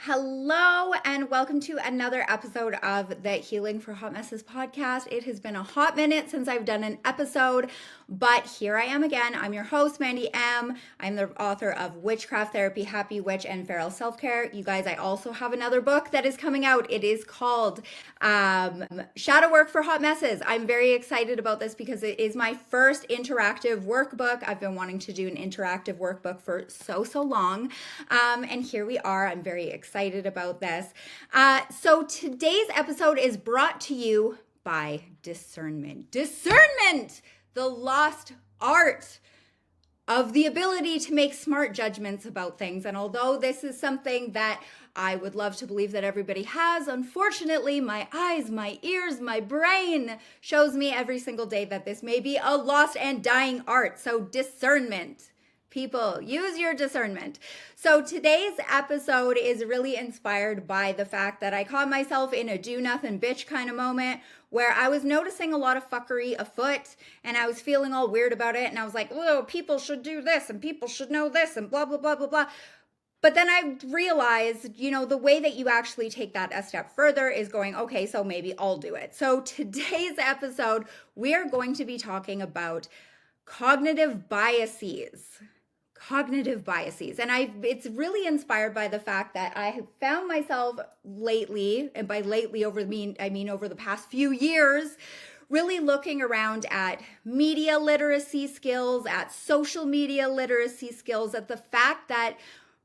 Hello, and welcome to another episode of the Healing for Hot Messes podcast. It has been a hot minute since I've done an episode, but here I am again. I'm your host, Mandy M. I'm the author of Witchcraft Therapy, Happy Witch, and Feral Self-Care. You guys, I also have another book that is coming out. It is called Shadow Work for Hot Messes. I'm very excited about this because it is my first interactive workbook. I've been wanting to do an interactive workbook for so long, and here we are. I'm very excited about this. So today's episode is brought to you by discernment. Discernment, the lost art of the ability to make smart judgments about things. And although this is something that I would love to believe that everybody has, unfortunately, my eyes, my ears, my brain shows me every single day that this may be a lost and dying art. So discernment. People, use your discernment. So today's episode is really inspired by the fact that I caught myself in a do nothing bitch kind of moment where I was noticing a lot of fuckery afoot and I was feeling all weird about it. And I was like, oh, people should do this and people should know this and blah, blah, blah, blah, blah. But then I realized, the way that you actually take that a step further is going, okay, so maybe I'll do it. So today's episode, we are going to be talking about cognitive biases. And it's really inspired by the fact that I have found myself lately, and by lately I mean over the past few years, really looking around at media literacy skills, at social media literacy skills, at the fact that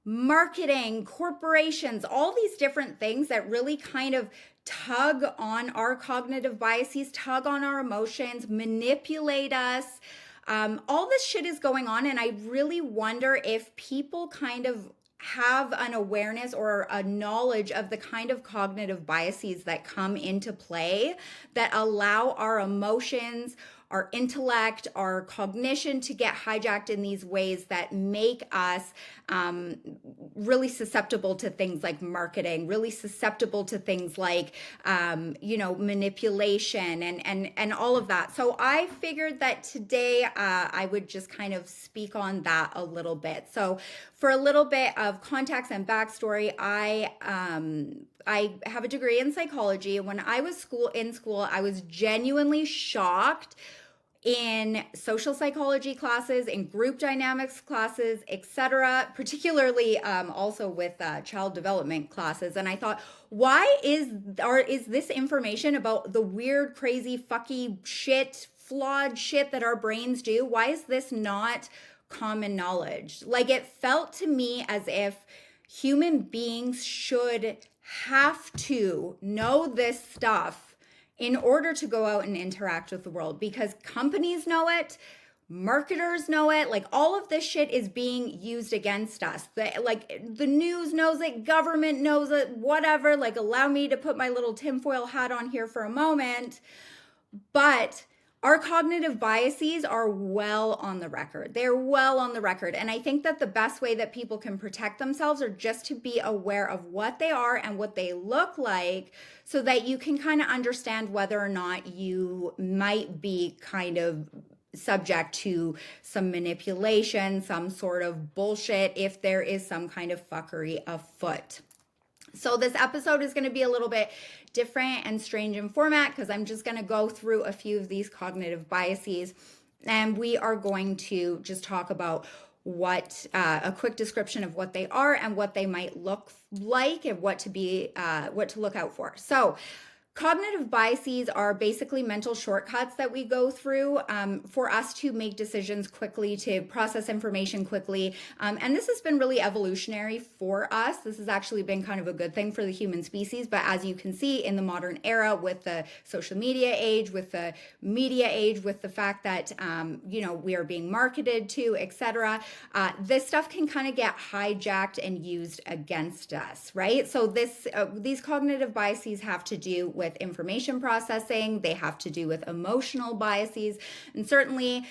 marketing, corporations, all these different things that really kind of tug on our cognitive biases, tug on our emotions, manipulate us. All this shit is going on, and I really wonder if people kind of have an awareness or a knowledge of the kind of cognitive biases that come into play that allow our emotions, our intellect, our cognition to get hijacked in these ways that make us really susceptible to things like marketing, really susceptible to things like, manipulation and all of that. So I figured that today I would just kind of speak on that a little bit. So for a little bit of context and backstory, I have a degree in psychology. When I was in school, I was genuinely shocked in social psychology classes, in group dynamics classes, etc., particularly also with child development classes. And I thought, why is this information about the weird, crazy, fucky shit, flawed shit that our brains do? Why is this not common knowledge? Like, it felt to me as if human beings should have to know this stuff in order to go out and interact with the world, because companies know it, marketers know it, like all of this shit is being used against us. The news knows it, government knows it, whatever. Like, allow me to put my little tinfoil hat on here for a moment. But our cognitive biases are well on the record. They're well on the record. And I think that the best way that people can protect themselves are just to be aware of what they are and what they look like, so that you can kind of understand whether or not you might be kind of subject to some manipulation, some sort of bullshit, if there is some kind of fuckery afoot. So this episode is going to be a little bit different and strange in format because I'm just going to go through a few of these cognitive biases, and we are going to just talk about what a quick description of what they are and what they might look like and what to look out for. So cognitive biases are basically mental shortcuts that we go through for us to make decisions quickly, to process information quickly. And this has been really evolutionary for us. This has actually been kind of a good thing for the human species. But as you can see in the modern era, with the social media age, with the media age, with the fact that, we are being marketed to, etc., this stuff can kind of get hijacked and used against us, right? So these cognitive biases have to do with information processing. They have to do with emotional biases. And certainly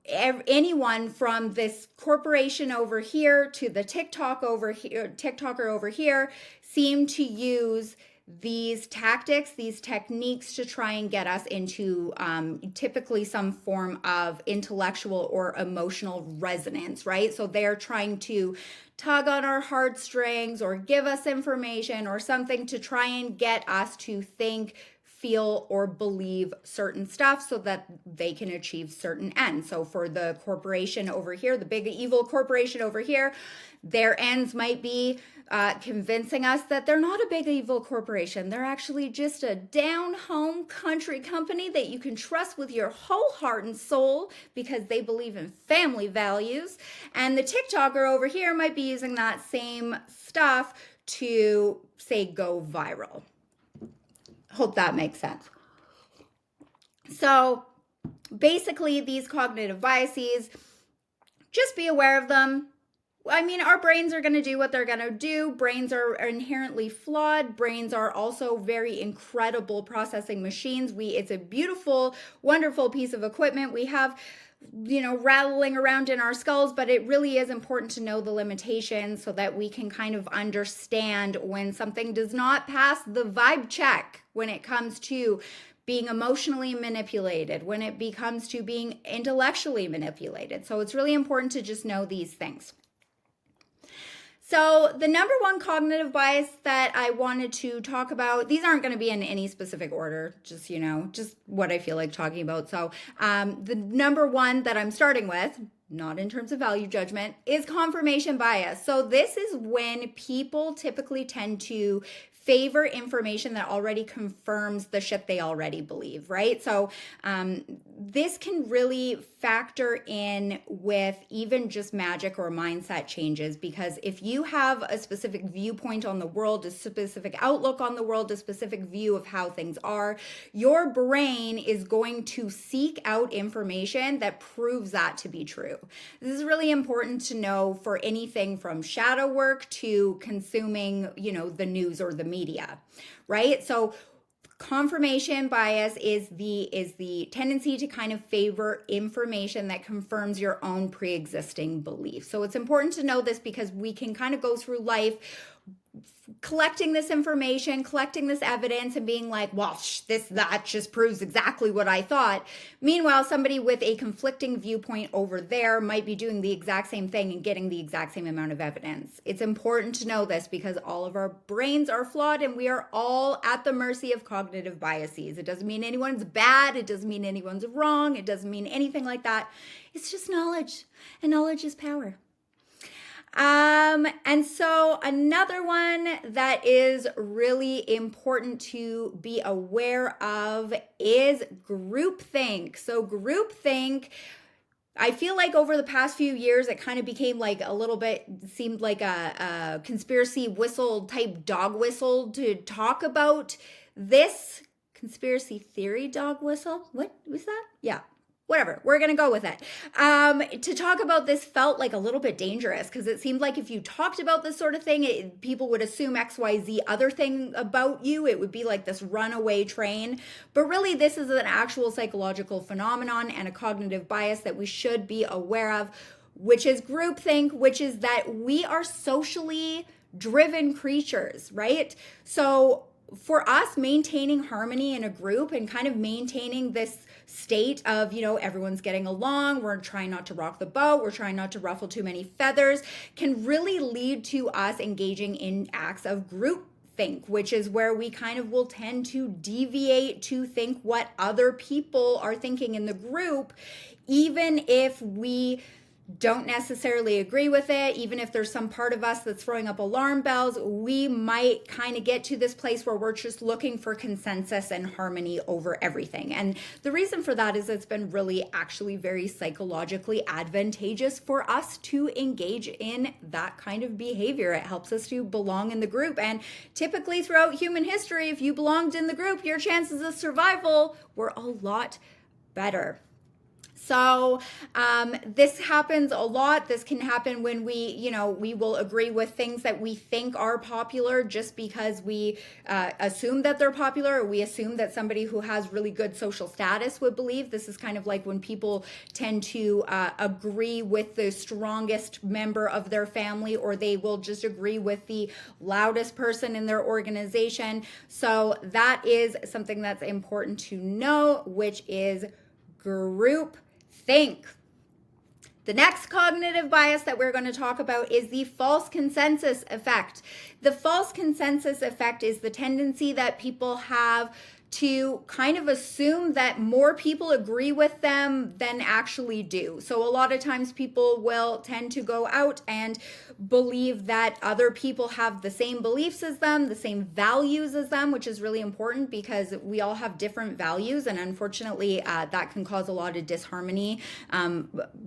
anyone from this corporation over here to the TikToker over here seem to use these tactics, these techniques to try and get us into typically some form of intellectual or emotional resonance, right? So they're trying to tug on our heartstrings or give us information or something to try and get us to think, feel, or believe certain stuff so that they can achieve certain ends. So for the corporation over here, the big evil corporation over here, their ends might be convincing us that they're not a big evil corporation. They're actually just a down home country company that you can trust with your whole heart and soul because they believe in family values. And the TikToker over here might be using that same stuff to, say, go viral. Hope that makes sense. So basically, these cognitive biases, just be aware of them. I mean, our brains are going to do what they're going to do. Brains are inherently flawed. Brains are also very incredible processing machines. It's a beautiful, wonderful piece of equipment we have, rattling around in our skulls, but it really is important to know the limitations so that we can kind of understand when something does not pass the vibe check when it comes to being emotionally manipulated, when it becomes to being intellectually manipulated. So it's really important to just know these things. So the number one cognitive bias that I wanted to talk about, these aren't going to be in any specific order, just what I feel like talking about. So the number one that I'm starting with, not in terms of value judgment, is confirmation bias. So this is when people typically tend to favor information that already confirms the shit they already believe, right? So this can really factor in with even just magic or mindset changes, because if you have a specific viewpoint on the world, a specific outlook on the world, a specific view of how things are, your brain is going to seek out information that proves that to be true. This is really important to know for anything from shadow work to consuming, the news or the media, right? So confirmation bias is the tendency to kind of favor information that confirms your own pre-existing beliefs. So it's important to know this because we can kind of go through life collecting this information, collecting this evidence, and being like, well, that just proves exactly what I thought. Meanwhile, somebody with a conflicting viewpoint over there might be doing the exact same thing and getting the exact same amount of evidence. It's important to know this because all of our brains are flawed and we are all at the mercy of cognitive biases. It doesn't mean anyone's bad. It doesn't mean anyone's wrong. It doesn't mean anything like that. It's just knowledge, and knowledge is power. And so another one that is really important to be aware of is groupthink. So groupthink, I feel like over the past few years, it kind of became like a little bit, seemed like a conspiracy whistle type dog whistle to talk about this conspiracy theory dog whistle. What was that? Yeah. Whatever, we're going to go with it. To talk about this felt like a little bit dangerous because it seemed like if you talked about this sort of thing, people would assume XYZ other thing about you. It would be like this runaway train. But really, this is an actual psychological phenomenon and a cognitive bias that we should be aware of, which is groupthink, which is that we are socially driven creatures, right? So for us, maintaining harmony in a group and kind of maintaining this state of, everyone's getting along, we're trying not to rock the boat, we're trying not to ruffle too many feathers, can really lead to us engaging in acts of groupthink, which is where we kind of will tend to deviate to think what other people are thinking in the group, even if we don't necessarily agree with it, even if there's some part of us that's throwing up alarm bells, we might kind of get to this place where we're just looking for consensus and harmony over everything. And the reason for that is it's been really actually very psychologically advantageous for us to engage in that kind of behavior. It helps us to belong in the group. And typically throughout human history, if you belonged in the group, your chances of survival were a lot better. So this happens a lot. This can happen when we will agree with things that we think are popular just because we assume that they're popular, or we assume that somebody who has really good social status would believe. This is kind of like when people tend to agree with the strongest member of their family, or they will just agree with the loudest person in their organization. So that is something that's important to know, which is group think. The next cognitive bias that we're going to talk about is the false consensus effect. The false consensus effect is the tendency that people have to kind of assume that more people agree with them than actually do. So a lot of times people will tend to go out and believe that other people have the same beliefs as them, the same values as them, which is really important because we all have different values, and unfortunately that can cause a lot of disharmony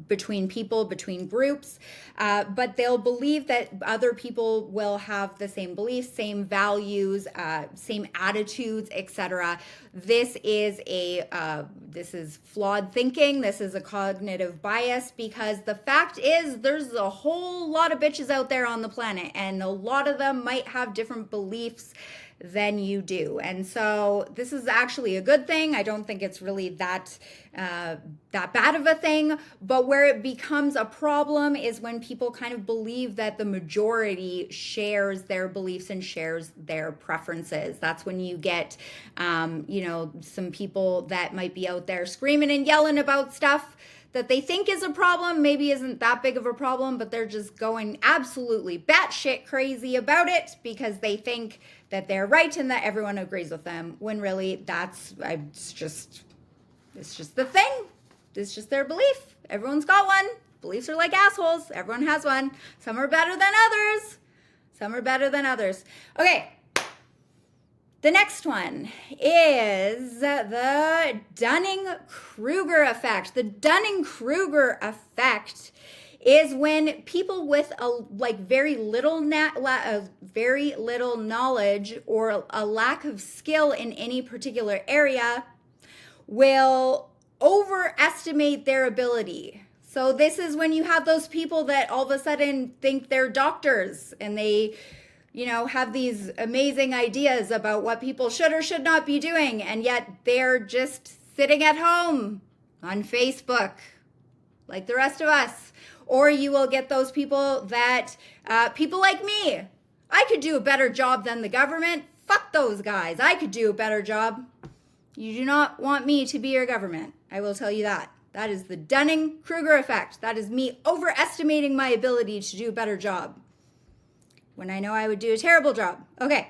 between people, between groups. But they'll believe that other people will have the same beliefs, same values, same attitudes, etc. This is flawed thinking. This is a cognitive bias, because the fact is there's a whole lot of bitches out there on the planet, and a lot of them might have different beliefs than you do. And so this is actually a good thing. I don't think it's really that bad of a thing, but where it becomes a problem is when people kind of believe that the majority shares their beliefs and shares their preferences. That's when you get some people that might be out there screaming and yelling about stuff that they think is a problem, maybe isn't that big of a problem, but they're just going absolutely batshit crazy about it because they think that they're right and that everyone agrees with them, when really it's just the thing. It's just their belief. Everyone's got one. Beliefs are like assholes. Everyone has one. Some are better than others. Okay. The next one is the Dunning-Kruger effect. The Dunning-Kruger effect is when people with very little knowledge or a lack of skill in any particular area will overestimate their ability. So this is when you have those people that all of a sudden think they're doctors, and they have these amazing ideas about what people should or should not be doing, and yet they're just sitting at home on Facebook like the rest of us. Or you will get those people that, people like me, I could do a better job than the government. Fuck those guys. I could do a better job. You do not want me to be your government. I will tell you that. That is the Dunning-Kruger effect. That is me overestimating my ability to do a better job when I know I would do a terrible job. Okay.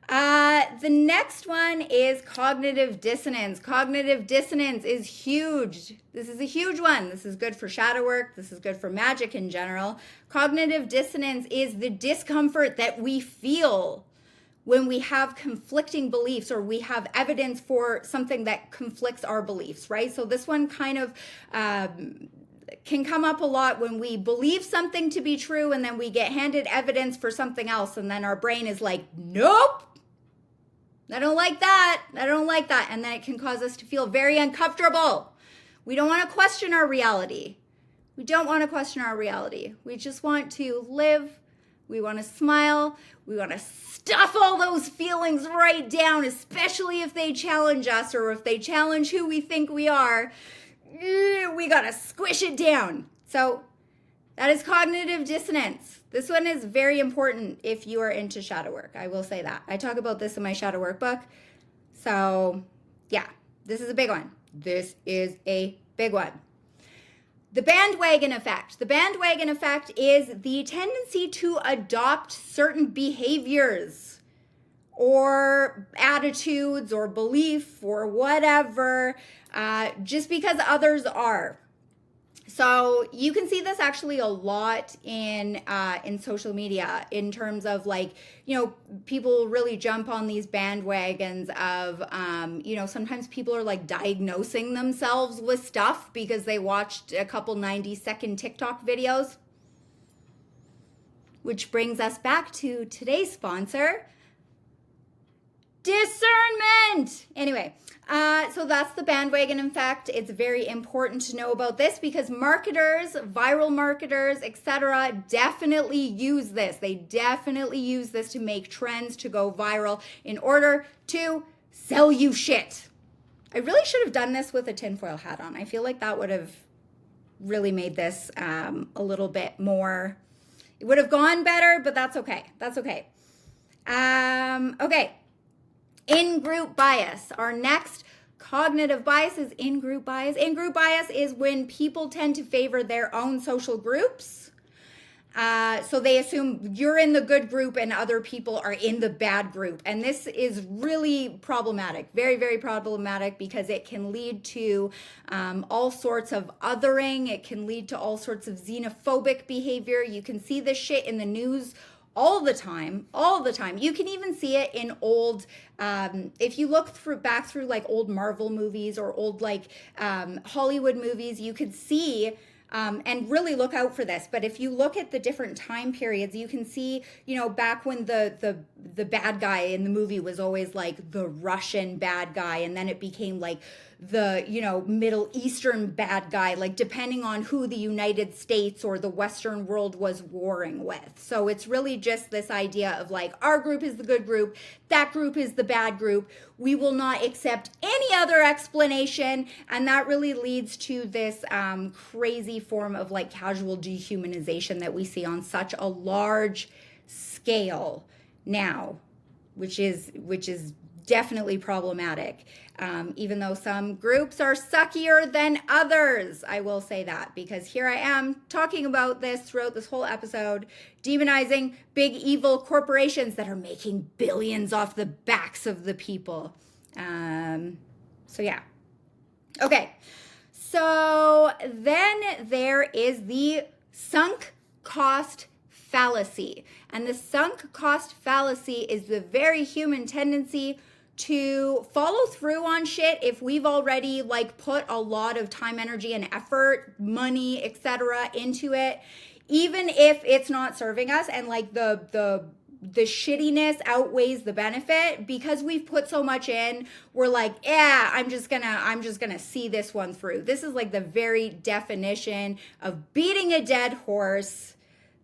The next one is cognitive dissonance. Cognitive dissonance is huge. This is a huge one. This is good for shadow work. This is good for magic in general. Cognitive dissonance is the discomfort that we feel when we have conflicting beliefs, or we have evidence for something that conflicts our beliefs, right? So this one kind of can come up a lot when we believe something to be true and then we get handed evidence for something else, and then our brain is like, nope, I don't like that. And then it can cause us to feel very uncomfortable. We don't want to question our reality. We just want to live. We want to smile. We want to stuff all those feelings right down, especially if they challenge us, or if they challenge who we think we are. We got to squish it down. So that is cognitive dissonance. This one is very important if you are into shadow work. I will say that. I talk about this in my shadow work book. So yeah, this is a big one. The bandwagon effect. The bandwagon effect is the tendency to adopt certain behaviors or attitudes or belief or whatever, just because others are. So you can see this actually a lot in social media, in terms of people really jump on these bandwagons of, sometimes people are diagnosing themselves with stuff because they watched a couple 90-second TikTok videos. Which brings us back to today's sponsor, Discernment. Anyway, so that's the bandwagon effect. It's very important to know about this because marketers, viral marketers, etc., definitely use this. They definitely use this to make trends to go viral in order to sell you shit. I really should have done this with a tinfoil hat on. I feel like that would have really made this a little bit more, it would have gone better, but that's okay. That's okay. Okay. In-group bias. Our next cognitive bias is in-group bias. In-group bias is when people tend to favor their own social groups. So they assume you're in the good group and other people are in the bad group. And this is really problematic, very, very problematic because it can lead to all sorts of othering. It can lead to all sorts of xenophobic behavior. You can see this shit in the news all the time. You can even see it in old, if you look back through like old Marvel movies or old like Hollywood movies, you could see, and really look out for this. But if you look at the different time periods, you can see, back when the bad guy in the movie was always like the Russian bad guy, and then it became like the Middle Eastern bad guy, like depending on who the United States or the Western world was warring with. So it's really just this idea of like, our group is the good group, that group is the bad group, we will not accept any other explanation. And that really leads to this crazy form of like casual dehumanization that we see on such a large scale now, which is definitely problematic. Even though some groups are suckier than others, I will say that, because here I am talking about this throughout this whole episode, demonizing big evil corporations that are making billions off the backs of the people. So yeah. Okay. So then there is the sunk cost fallacy. And the sunk cost fallacy is the very human tendency to follow through on shit if we've already like put a lot of time, energy, and effort, money, etc. into it, even if it's not serving us and like the shittiness outweighs the benefit. Because we've put so much in, we're like, yeah, I'm just gonna see this one through. This is like the very definition of beating a dead horse.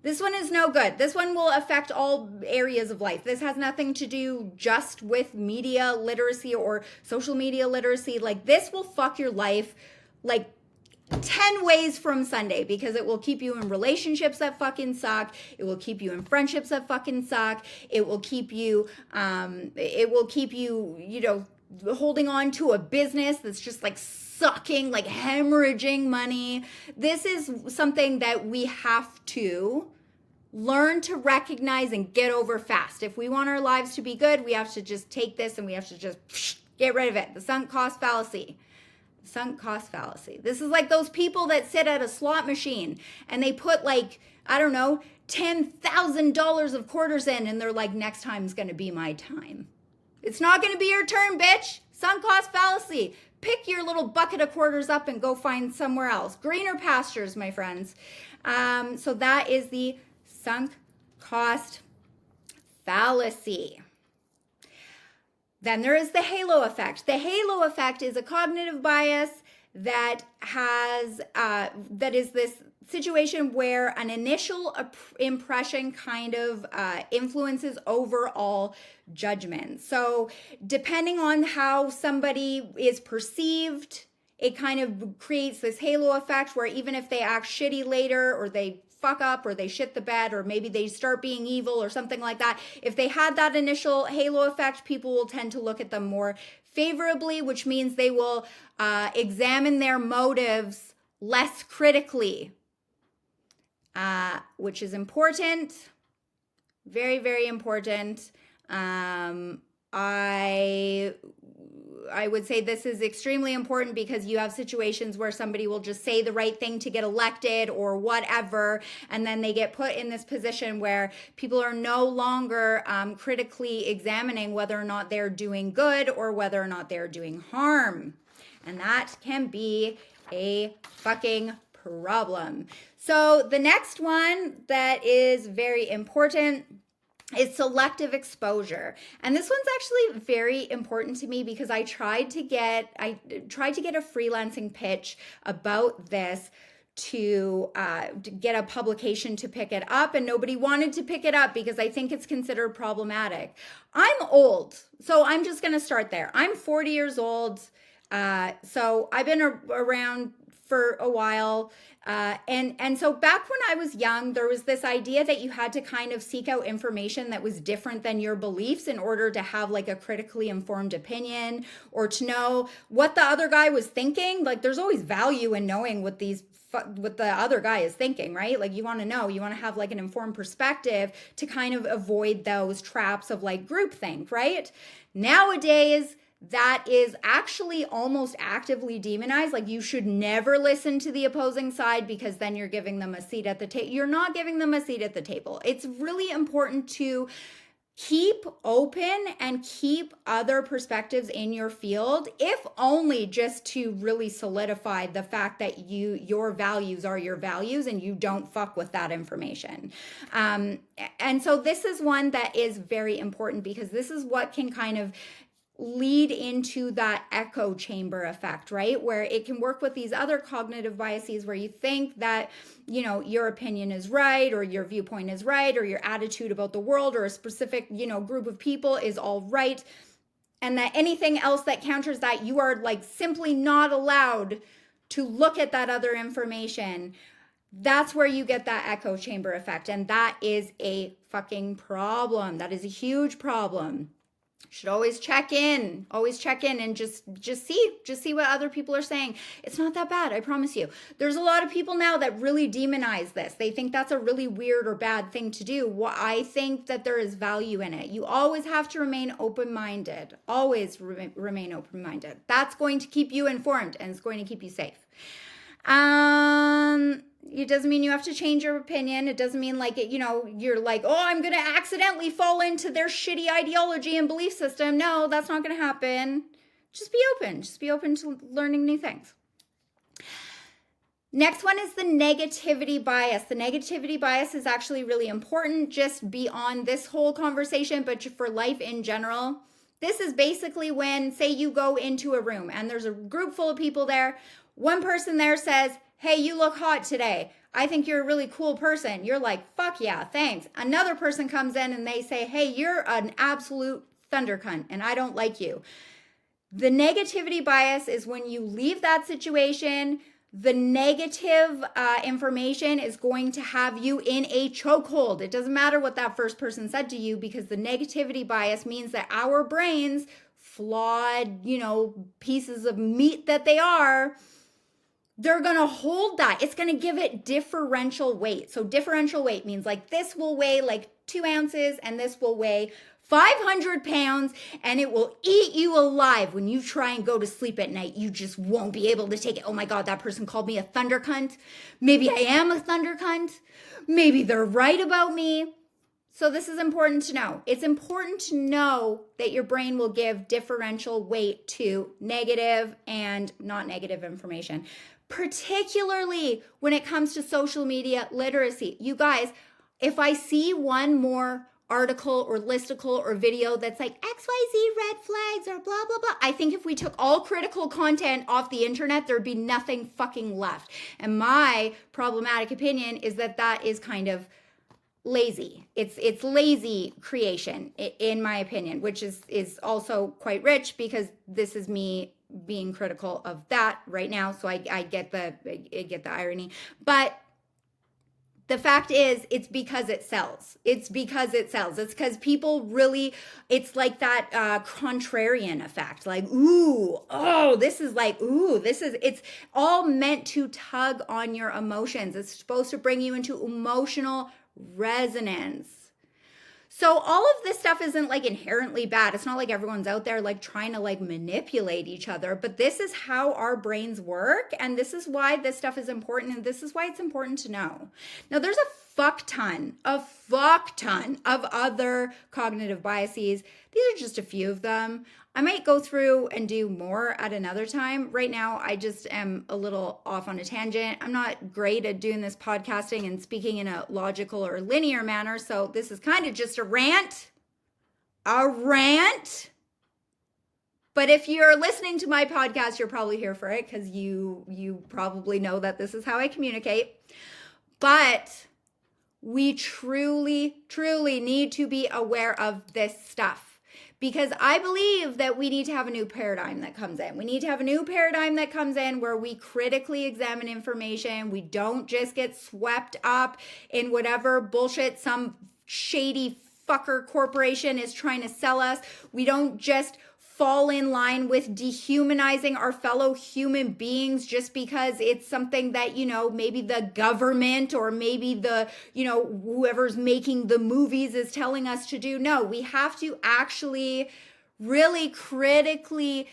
This one is no good. This one will affect all areas of life. This has nothing to do just with media literacy or social media literacy. Like, this will fuck your life like 10 ways from Sunday, because it will keep you in relationships that fucking suck. It will keep you in friendships that fucking suck. It will keep you, holding on to a business that's just like sucking, like hemorrhaging money. This is something that we have to learn to recognize and get over fast. If we want our lives to be good, we have to just take this and we have to just get rid of it. The sunk cost fallacy. Sunk cost fallacy. This is like those people that sit at a slot machine and they put like, I don't know, $10,000 of quarters in, and they're like, next time's going to be my time. It's not going to be your turn, bitch. Sunk cost fallacy. Pick your little bucket of quarters up and go find somewhere else. Greener pastures, my friends. So that is the sunk cost fallacy. Then there is the halo effect. The halo effect is a cognitive bias that is this situation where an initial impression kind of influences overall judgment. So depending on how somebody is perceived, it kind of creates this halo effect where even if they act shitty later, or they fuck up, or they shit the bed, or maybe they start being evil or something like that, if they had that initial halo effect, people will tend to look at them more favorably, which means they will examine their motives less critically, which is important. Very, very important. I would say this is extremely important because you have situations where somebody will just say the right thing to get elected or whatever, and then they get put in this position where people are no longer critically examining whether or not they're doing good or whether or not they're doing harm. And that can be a fucking problem. So the next one that is very important is selective exposure. And this one's actually very important to me because I tried to get a freelancing pitch about this to get a publication to pick it up, and nobody wanted to pick it up because I think it's considered problematic. I'm old, so I'm just going to start there. I'm 40 years old, so I've been around for a while. And so back when I was young, there was this idea that you had to kind of seek out information that was different than your beliefs in order to have like a critically informed opinion or to know what the other guy was thinking. Like there's always value in knowing what the other guy is thinking, right? Like you want to know, you want to have like an informed perspective to kind of avoid those traps of like groupthink, right? Nowadays, that is actually almost actively demonized. Like you should never listen to the opposing side because then you're giving them a seat at the table. You're not giving them a seat at the table. It's really important to keep open and keep other perspectives in your field, if only just to really solidify the fact that your values are your values and you don't fuck with that information. And so this is one that is very important because this is what can kind of lead into that echo chamber effect, right? Where it can work with these other cognitive biases where you think that, you know, your opinion is right or your viewpoint is right or your attitude about the world or a specific, you know, group of people is all right. And that anything else that counters that, you are like simply not allowed to look at that other information. That's where you get that echo chamber effect. And that is a fucking problem. That is a huge problem. Should always check in and just see what other people are saying. It's not that bad, I promise you. There's a lot of people now that really demonize this. They think that's a really weird or bad thing to do. I think that there is value in it. You always have to remain open-minded. Always remain open-minded. That's going to keep you informed and it's going to keep you safe. It doesn't mean you have to change your opinion. It doesn't mean like, you know, you're like, oh, I'm going to accidentally fall into their shitty ideology and belief system. No, that's not going to happen. Just be open. Just be open to learning new things. Next one is the negativity bias. The negativity bias is actually really important just beyond this whole conversation, but for life in general. This is basically when, say you go into a room and there's a group full of people there. One person there says, hey, you look hot today. I think you're a really cool person. You're like, fuck yeah, thanks. Another person comes in and they say, hey, you're an absolute thunder cunt and I don't like you. The negativity bias is when you leave that situation, the negative information is going to have you in a chokehold. It doesn't matter what that first person said to you because the negativity bias means that our brains, flawed, you know, pieces of meat that they are, they're going to hold that. It's going to give it differential weight. So differential weight means like this will weigh like 2 ounces and this will weigh 500 pounds and it will eat you alive when you try and go to sleep at night. You just won't be able to take it. Oh my God, that person called me a thunder cunt. Maybe I am a thunder cunt. Maybe they're right about me. So this is important to know. It's important to know that your brain will give differential weight to negative and not negative information, particularly when it comes to social media literacy. You guys, if I see one more article or listicle or video that's like XYZ red flags or blah, blah, blah, I think if we took all critical content off the internet, there'd be nothing fucking left. And my problematic opinion is that that is kind of lazy. It's lazy creation, in my opinion, which is also quite rich because this is me being critical of that right now. So I get the irony, but the fact is, it's because it sells. It's because it sells. It's because people really, it's like that contrarian effect. Like, ooh, oh, this is like, ooh, it's all meant to tug on your emotions. It's supposed to bring you into emotional resonance. So all of this stuff isn't like inherently bad. It's not like everyone's out there like trying to like manipulate each other, but this is how our brains work. And this is why this stuff is important. And this is why it's important to know. Now there's a fuck ton of other cognitive biases. These are just a few of them. I might go through and do more at another time. Right now, I just am a little off on a tangent. I'm not great at doing this podcasting and speaking in a logical or linear manner. So this is kind of just a rant. A rant. But if you're listening to my podcast, you're probably here for it because you probably know that this is how I communicate. But we truly need to be aware of this stuff. Because I believe that we need to have a new paradigm that comes in. We need to have a new paradigm that comes in where we critically examine information. We don't just get swept up in whatever bullshit some shady fucker corporation is trying to sell us. We don't just fall in line with dehumanizing our fellow human beings just because it's something that, maybe the government or maybe the, whoever's making the movies is telling us to do. No, we have to actually really critically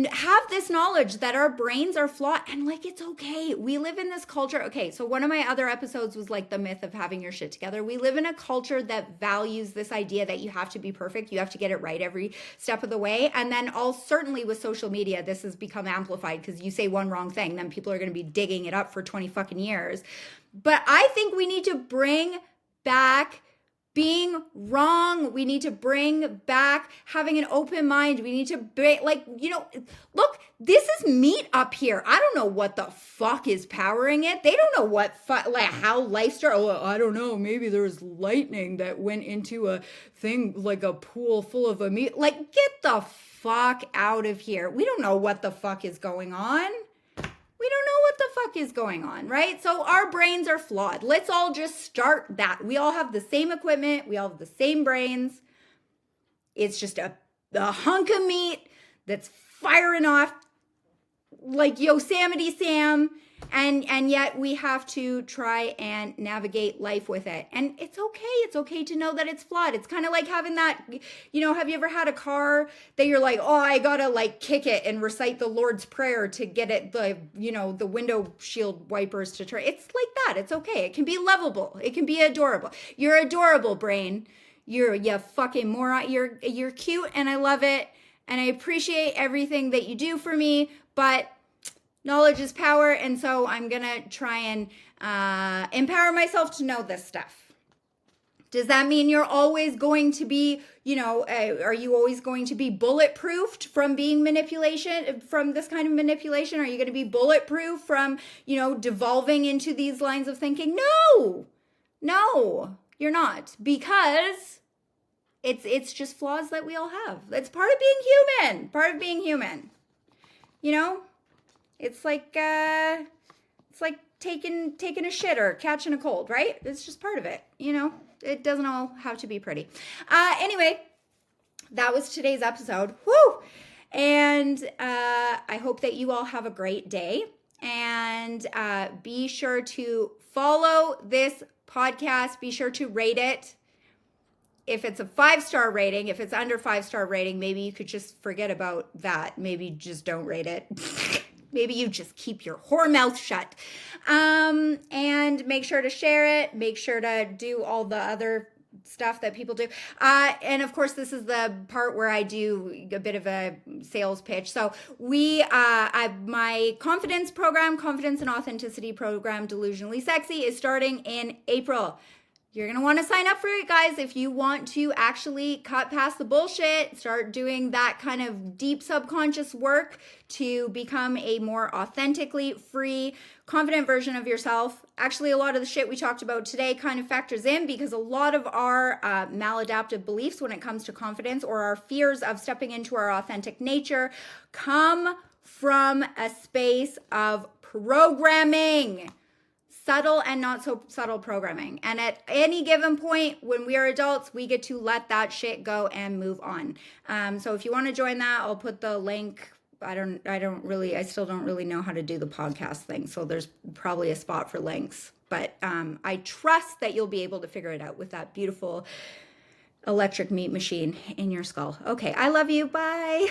have this knowledge that our brains are flawed and it's okay. We live in this culture. Okay, so one of my other episodes was the myth of having your shit together. We live in a culture that values this idea that you have to be perfect. You have to get it right every step of the way. And then certainly with social media, this has become amplified because you say one wrong thing, then people are going to be digging it up for 20 fucking years. But I think we need to bring back being wrong. We need to bring back having an open mind. We need to bring, look, this is meat up here. I don't know what the fuck is powering it. They don't know how life started. Oh, I don't know. Maybe there was lightning that went into a thing like a pool full of a meat. Get the fuck out of here. We don't know what the fuck is going on. We don't know what the fuck is going on, right? So our brains are flawed. Let's all just start that. We all have the same equipment. We all have the same brains. It's just a hunk of meat that's firing off like Yosemite Sam. And yet we have to try and navigate life with it. And it's okay. It's okay to know that it's flawed. It's kind of like having that, have you ever had a car that you're like, oh, I gotta kick it and recite the Lord's Prayer to get it, the window shield wipers to turn. It's like that. It's okay. It can be lovable. It can be adorable. You're adorable, brain. You fucking moron. You're cute and I love it. And I appreciate everything that you do for me, but knowledge is power, and so I'm going to try and empower myself to know this stuff. Does that mean you're always going to be, are you always going to be bulletproofed from being from this kind of manipulation? Are you going to be bulletproof from, devolving into these lines of thinking? No, you're not, because it's just flaws that we all have. It's part of being human, It's like taking a shit or catching a cold, right? It's just part of it, It doesn't all have to be pretty. Anyway, that was today's episode. Woo! And I hope that you all have a great day. And be sure to follow this podcast. Be sure to rate it. If it's a 5-star rating, if it's under 5-star rating, maybe you could just forget about that. Maybe just don't rate it. Maybe you just keep your whore mouth shut. And make sure to share it. Make sure to do all the other stuff that people do. And of course, this is the part where I do a bit of a sales pitch. So my confidence and authenticity program, Delusionally Sexy, is starting in April. You're going to want to sign up for it, guys, if you want to actually cut past the bullshit, start doing that kind of deep subconscious work to become a more authentically free, confident version of yourself. Actually, a lot of the shit we talked about today kind of factors in because a lot of our maladaptive beliefs when it comes to confidence or our fears of stepping into our authentic nature come from a space of programming. Subtle and not so subtle programming. And at any given point when we are adults, we get to let that shit go and move on. So if you want to join that, I'll put the link. I still don't really know how to do the podcast thing. So there's probably a spot for links, but I trust that you'll be able to figure it out with that beautiful electric meat machine in your skull. Okay. I love you. Bye.